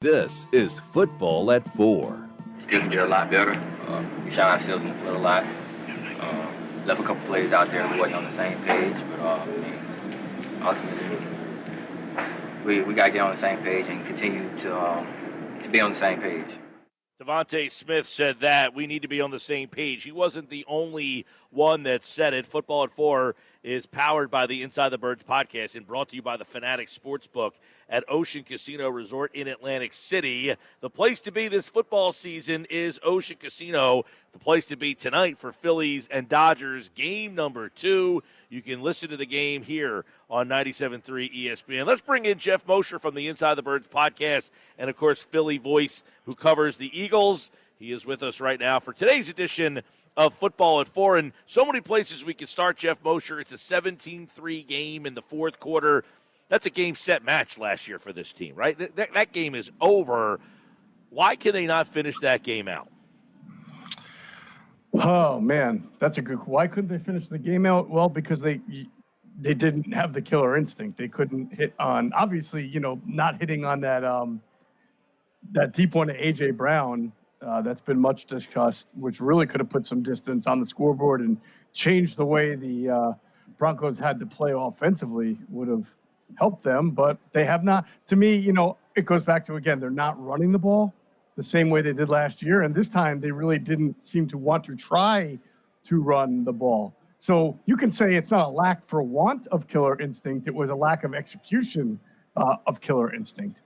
This is Football at 4. Still can get a lot better. We shot ourselves in the foot a lot. Left a couple plays out there we wasn't on the same page, but ultimately we got to get on the same page and continue to be on the same page. Devontae Smith said that we need to be on the same page. He wasn't the only one that said it. Football at 4 is powered by the Inside the Birds podcast and brought to you by the Fanatics Sportsbook at Ocean Casino Resort in Atlantic City. The place to be this football season is Ocean Casino. The place to be tonight for Phillies and Dodgers, game number 2. You can listen to the game here on 97.3 ESPN. Let's bring in Geoff Mosher from the Inside the Birds podcast and, of course, Philly voice who covers the Eagles. He is with us right now for today's edition of Football at 4. And so many places we can start, Geoff Mosher. It's a 17-3 game in the fourth quarter. That's a game-set match last year for this team, right? That game is over. Why can they not finish that game out? Oh, man, that's a good – why couldn't they finish the game out? Well, because they didn't have the killer instinct. They couldn't hit on – obviously, not hitting on that deep one to A.J. Brown that's been much discussed, which really could have put some distance on the scoreboard and changed the way the Broncos had to play offensively, would have helped them. But they have not – to me, it goes back to, again, they're not running the ball the same way they did last year. And this time they really didn't seem to want to try to run the ball. So you can say it's not a lack for want of killer instinct. It was a lack of execution of killer instinct.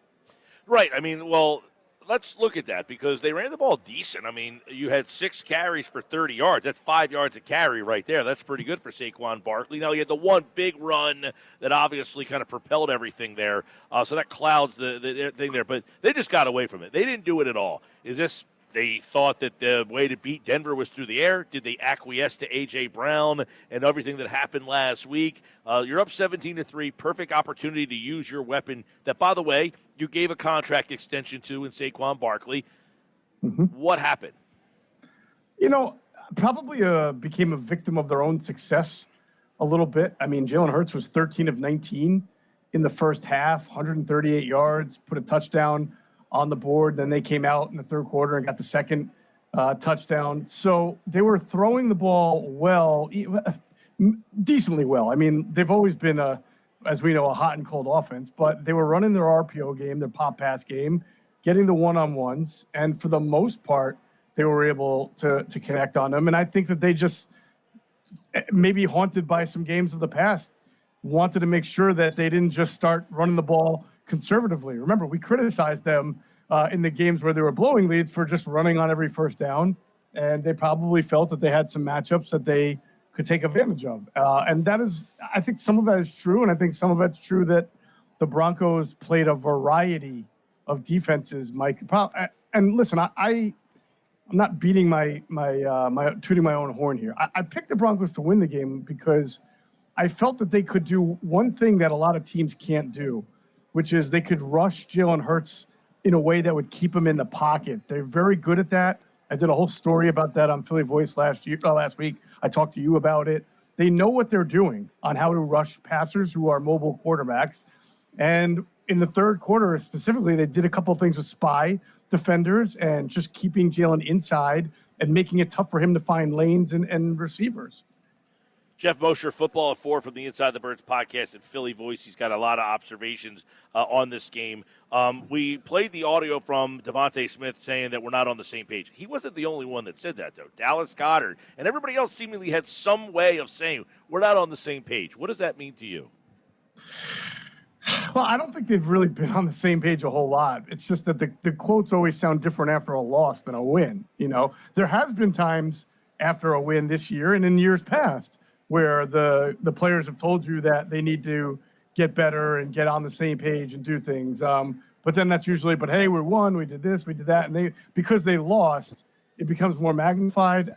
Right. I mean, well, let's look at that because they ran the ball decent. I mean, you had 6 carries for 30 yards. That's 5 yards a carry right there. That's pretty good for Saquon Barkley. Now, you had the one big run that obviously kind of propelled everything there. So that clouds the thing there. But they just got away from it. They didn't do it at all. Is this they thought that the way to beat Denver was through the air? Did they acquiesce to A.J. Brown and everything that happened last week? You're up 17-3. Perfect opportunity to use your weapon that, by the way, you gave a contract extension to in Saquon Barkley. Mm-hmm. What happened? Probably became a victim of their own success a little bit. I mean, Jalen Hurts was 13 of 19 in the first half, 138 yards, put a touchdown on the board. Then they came out in the third quarter and got the second touchdown. So they were throwing the ball well, decently well. I mean, they've always been, as we know, a hot and cold offense, but they were running their RPO game, their pop pass game, getting the one-on-ones. And for the most part, they were able to connect on them. And I think that they just, maybe haunted by some games of the past, wanted to make sure that they didn't just start running the ball conservatively. Remember, we criticized them in the games where they were blowing leads for just running on every first down, and they probably felt that they had some matchups that they could take advantage of. And that is, I think some of that is true, and I think some of it's true that the Broncos played a variety of defenses, Mike. And listen, I'm not beating my tooting my own horn here. I picked the Broncos to win the game because I felt that they could do one thing that a lot of teams can't do, which is they could rush Jalen Hurts in a way that would keep him in the pocket. They're very good at that. I did a whole story about that on Philly Voice last week. I talked to you about it. They know what they're doing on how to rush passers who are mobile quarterbacks. And in the third quarter specifically, they did a couple of things with spy defenders and just keeping Jalen inside and making it tough for him to find lanes and receivers. Geoff Mosher, Football at 4 from the Inside the Birds podcast and Philly Voice. He's got a lot of observations on this game. We played the audio from Devontae Smith saying that we're not on the same page. He wasn't the only one that said that, though. Dallas Goedert and everybody else seemingly had some way of saying we're not on the same page. What does that mean to you? Well, I don't think they've really been on the same page a whole lot. It's just that the quotes always sound different after a loss than a win. There has been times after a win this year and in years past where the players have told you that they need to get better and get on the same page and do things. But then that's usually, but hey, we won, we did this, we did that. And because they lost, it becomes more magnified.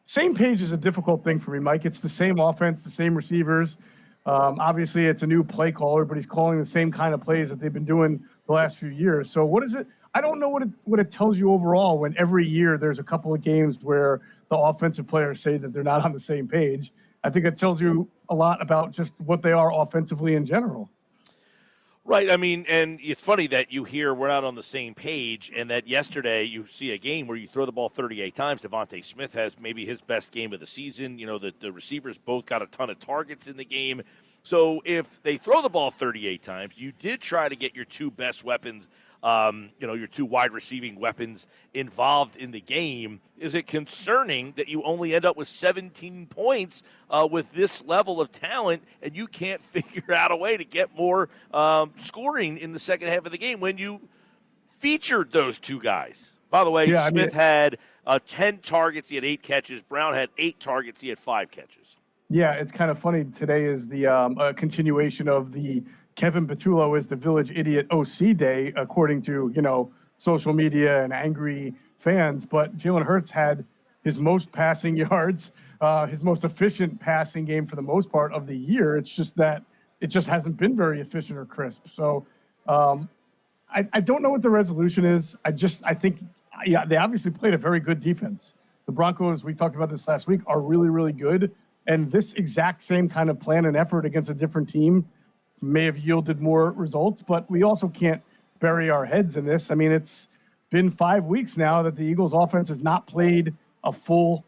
Same page is a difficult thing for me, Mike. It's the same offense, the same receivers. Obviously, it's a new play caller, but he's calling the same kind of plays that they've been doing the last few years. So what is it? I don't know what it tells you overall when every year there's a couple of games where the offensive players say that they're not on the same page. I think it tells you a lot about just what they are offensively in general. Right. I mean, and it's funny that you hear we're not on the same page, and that yesterday you see a game where you throw the ball 38 times. Devontae Smith has maybe his best game of the season. You know, the receivers both got a ton of targets in the game. So if they throw the ball 38 times, you did try to get your two best weapons, your two wide receiving weapons involved in the game. Is it concerning that you only end up with 17 points with this level of talent, and you can't figure out a way to get more scoring in the second half of the game when you featured those two guys? By the way, Smith had 10 targets. He had 8 catches. Brown had 8 targets. He had 5 catches. Yeah, it's kind of funny. Today is the continuation of the Kevin Patullo is the village idiot OC day, according to, social media and angry fans. But Jalen Hurts had his most passing yards, his most efficient passing game for the most part of the year. It's just that it just hasn't been very efficient or crisp. So I don't know what the resolution is. I think they obviously played a very good defense. The Broncos, we talked about this last week, are really, really good. And this exact same kind of plan and effort against a different team may have yielded more results, but we also can't bury our heads in this. I mean, it's been 5 weeks now that the Eagles offense has not played a full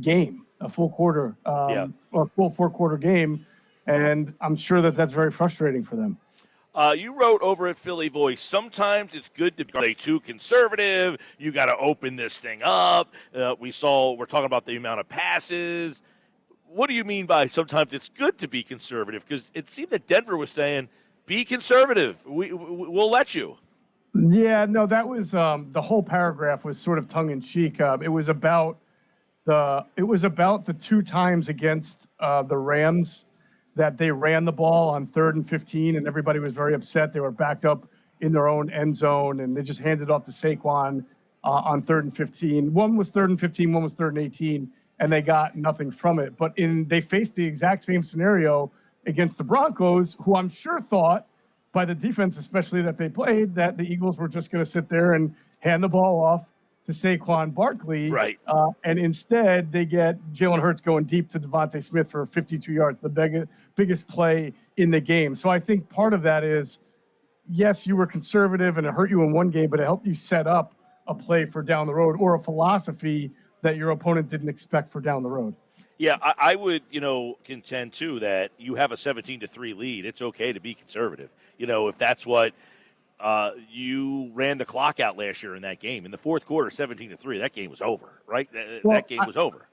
game, a full quarter, or full 4-quarter game. And I'm sure that that's very frustrating for them. You wrote over at Philly Voice, sometimes it's good to be too conservative. You got to open this thing up. We're talking about the amount of passes. What do you mean by sometimes it's good to be conservative? Because it seemed that Denver was saying, be conservative. We'll let you. Yeah, no, that was the whole paragraph was sort of tongue-in-cheek. It was about the 2 times against the Rams that they ran the ball on 3rd and 15, and everybody was very upset. They were backed up in their own end zone, and they just handed off to Saquon on 3rd and 15. One was 3rd and 15, one was 3rd and 18. And they got nothing from it. But they faced the exact same scenario against the Broncos, who I'm sure thought, by the defense especially that they played, that the Eagles were just going to sit there and hand the ball off to Saquon Barkley. Right. And instead, they get Jalen Hurts going deep to Devontae Smith for 52 yards, the biggest play in the game. So I think part of that is, yes, you were conservative and it hurt you in one game, but it helped you set up a play for down the road or a philosophy that your opponent didn't expect for down the road. Yeah, I would, contend too that you have a 17-3 lead. It's okay to be conservative. If that's what you ran the clock out last year in that game. In the fourth quarter, 17-3, that game was over, right? That game was over.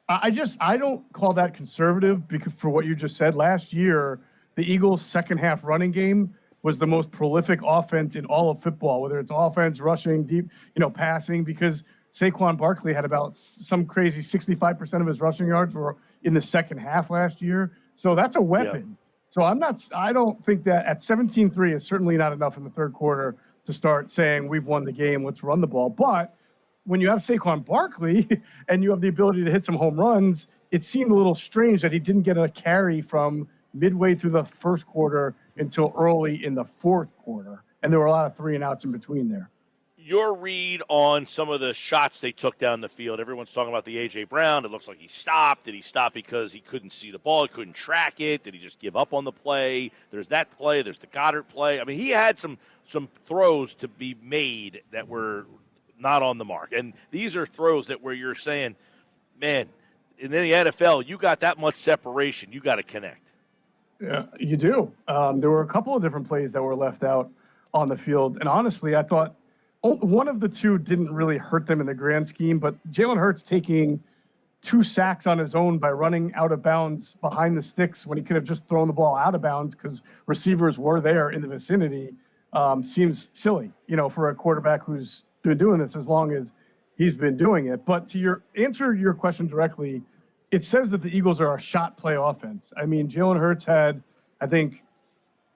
I don't call that conservative because for what you just said. Last year, the Eagles' second half running game was the most prolific offense in all of football, whether it's offense, rushing, deep, passing, because Saquon Barkley had about some crazy 65% of his rushing yards were in the second half last year. So that's a weapon. Yeah. So I don't think that at 17-3 is certainly not enough in the third quarter to start saying we've won the game, let's run the ball. But when you have Saquon Barkley and you have the ability to hit some home runs, it seemed a little strange that he didn't get a carry from midway through the first quarter until early in the fourth quarter. And there were a lot of 3-and-outs in between there. Your read on some of the shots they took down the field. Everyone's talking about the A.J. Brown. It looks like he stopped. Did he stop because he couldn't see the ball? He couldn't track it? Did he just give up on the play? There's that play. There's the Goddard play. I mean, he had some throws to be made that were not on the mark. And these are throws that where you're saying, man, in the NFL, you got that much separation. You got to connect. Yeah, you do. There were a couple of different plays that were left out on the field. And honestly, I thought one of the two didn't really hurt them in the grand scheme, but Jalen Hurts taking 2 sacks on his own by running out of bounds behind the sticks when he could have just thrown the ball out of bounds because receivers were there in the vicinity seems silly, for a quarterback who's been doing this as long as he's been doing it. But to answer your question directly, it says that the Eagles are a shot play offense. I mean, Jalen Hurts had, I think,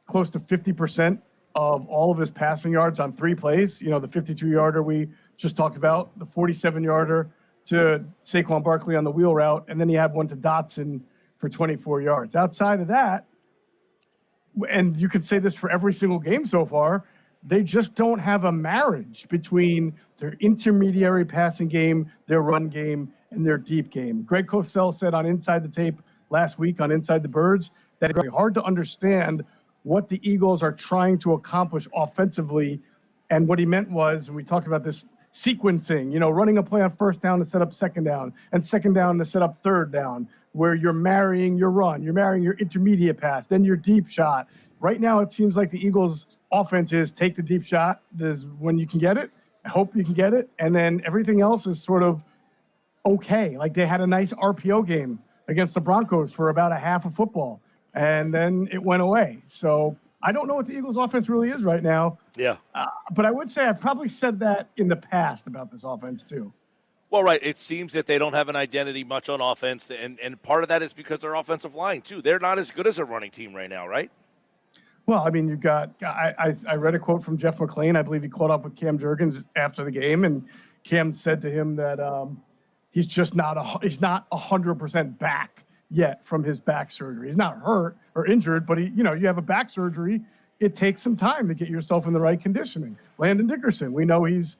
close to 50% of all of his passing yards on 3 plays. The 52-yarder we just talked about, the 47-yarder to Saquon Barkley on the wheel route, and then he had one to Dotson for 24 yards. Outside of that, and you could say this for every single game so far, they just don't have a marriage between their intermediary passing game, their run game, and their deep game. Greg Cosell said on Inside the Tape last week on Inside the Birds that it's hard to understand what the Eagles are trying to accomplish offensively. And what he meant was, and we talked about this sequencing, running a play on first down to set up second down and second down to set up third down, where you're marrying your run, you're marrying your intermediate pass, then your deep shot. Right now, it seems like the Eagles' offense is take the deep shot is when you can get it. I hope you can get it. And then everything else is sort of okay. Like they had a nice RPO game against the Broncos for about a half of football, and then it went away. So I don't know what the Eagles' offense really is right now. Yeah. But I would say I've probably said that in the past about this offense too. Well, right. It seems that they don't have an identity much on offense, and part of that is because their offensive line, too. They're not as good as a running team right now, right? Well, I mean, you've got I read a quote from Jeff McClain. I believe he caught up with Cam Jurgens after the game, and Cam said to him that he's just not 100% back yet from his back surgery. He's not hurt or injured, but you have a back surgery. It takes some time to get yourself in the right conditioning. Landon Dickerson, we know he's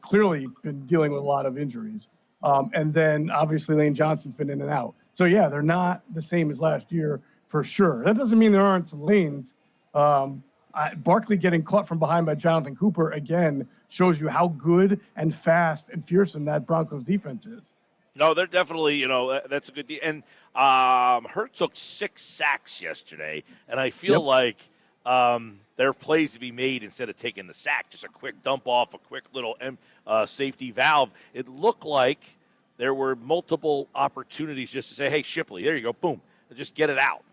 clearly been dealing with a lot of injuries. And then obviously Lane Johnson's been in and out. So yeah, they're not the same as last year for sure. That doesn't mean there aren't some lanes. Barkley getting caught from behind by Jonathan Cooper again shows you how good and fast and fearsome that Broncos defense is. No, they're definitely, that's a good deal. And Hurts took 6 sacks yesterday, and I feel like there are plays to be made instead of taking the sack, just a quick dump off, a quick little safety valve. It looked like there were multiple opportunities just to say, hey, Shipley, there you go, boom, just get it out.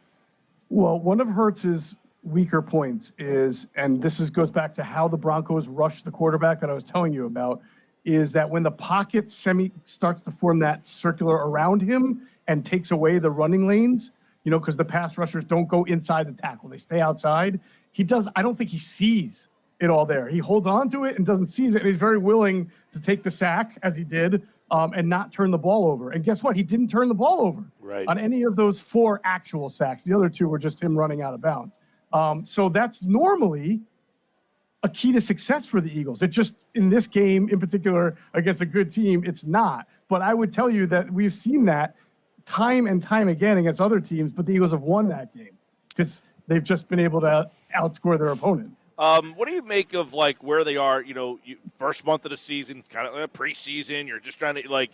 Well, one of Hurts's weaker points is, and this goes back to how the Broncos rush the quarterback that I was telling you about, is that when the pocket starts to form that circular around him and takes away the running lanes, because the pass rushers don't go inside the tackle. They stay outside. I don't think he sees it all there. He holds on to it and doesn't seize it. And he's very willing to take the sack, as he did, and not turn the ball over. And guess what? He didn't turn the ball over on any of those 4 actual sacks. The other 2 were just him running out of bounds. So that's normally a key to success for the Eagles. It just, in this game in particular, against a good team, it's not. But I would tell you that we've seen that time and time again against other teams, but the Eagles have won that game because they've just been able to outscore their opponent. What do you make of where they are? First month of the season, it's kind of preseason. You're just trying to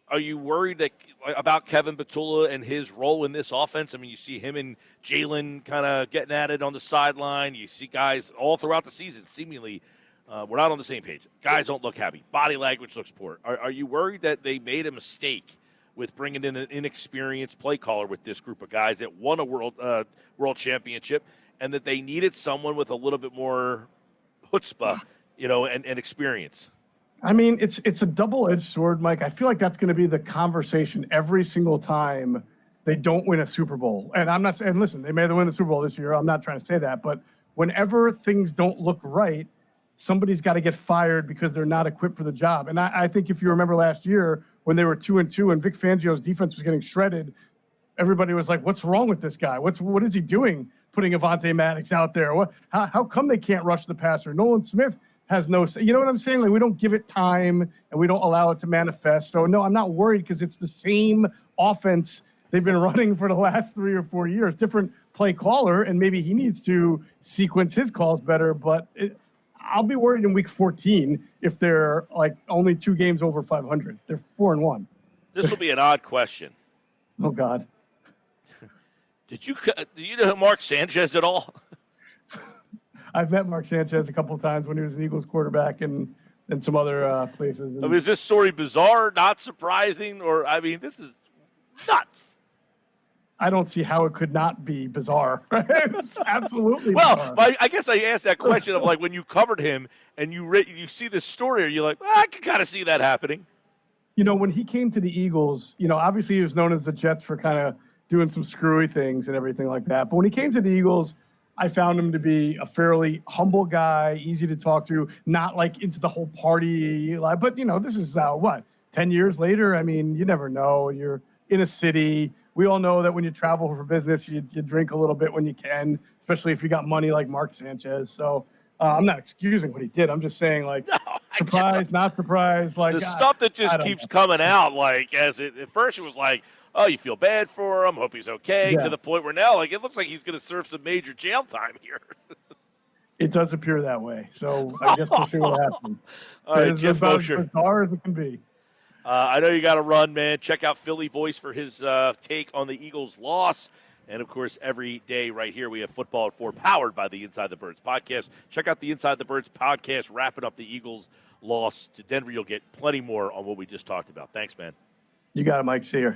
are you worried about Kevin Batula and his role in this offense? I mean, you see him and Jalen kind of getting at it on the sideline. You see guys all throughout the season seemingly we're not on the same page. Guys don't look happy. Body language looks poor. Are you worried that they made a mistake with bringing in an inexperienced play caller with this group of guys that won a world championship, and that they needed someone with a little bit more chutzpah, and experience? I mean, it's a double-edged sword, Mike. I feel like that's going to be the conversation every single time they don't win a Super Bowl. And I'm not saying, listen, they may win the Super Bowl this year. I'm not trying to say that. But whenever things don't look right, somebody's got to get fired because they're not equipped for the job. And I think if you remember last year when they were 2-2 and Vic Fangio's defense was getting shredded, everybody was like, what's wrong with this guy? What is he doing putting Avonte Maddox out there? How come they can't rush the passer? Nolan Smith has no, you know what I'm saying? We don't give it time and we don't allow it to manifest. So no, I'm not worried because it's the same offense they've been running for the last 3 or 4 years. Different play caller, and maybe he needs to sequence his calls better. But I'll be worried in week 14 if they're only 2 games over 500. They're 4-1. This will be an odd question. Oh God. Do you know Mark Sanchez at all? I've met Mark Sanchez a couple of times when he was an Eagles quarterback and some other places. I mean, is this story bizarre, not surprising, or this is nuts? I don't see how it could not be bizarre. It's absolutely bizarre. Well, I guess I asked that question of when you covered him and you see this story, are you like, I can kind of see that happening? When he came to the Eagles, obviously he was known as the Jets for kind of doing some screwy things and everything like that. But when he came to the Eagles, I found him to be a fairly humble guy, easy to talk to, not into the whole party. But, this is 10 years later? I mean, you never know. You're in a city. We all know that when you travel for business, you drink a little bit when you can, especially if you got money like Mark Sanchez. So I'm not excusing what he did. I'm just saying, surprise, not surprise. The stuff that just keeps coming out, at first it was oh, you feel bad for him, hope he's okay, Yeah. to the point where now, like, it looks like he's going to serve some major jail time here. It does appear that way. So I guess we'll see what happens. All right, It's Geoff about Mosher. as bizarre as it can be. I know you got to run, man. Check out Philly Voice for his take on the Eagles' loss. And, of course, every day right here we have Football at 4 powered by the Inside the Birds podcast. Check out the Inside the Birds podcast wrapping up the Eagles' loss to Denver. You'll get plenty more on what we just talked about. Thanks, man. You got it, Mike. See you.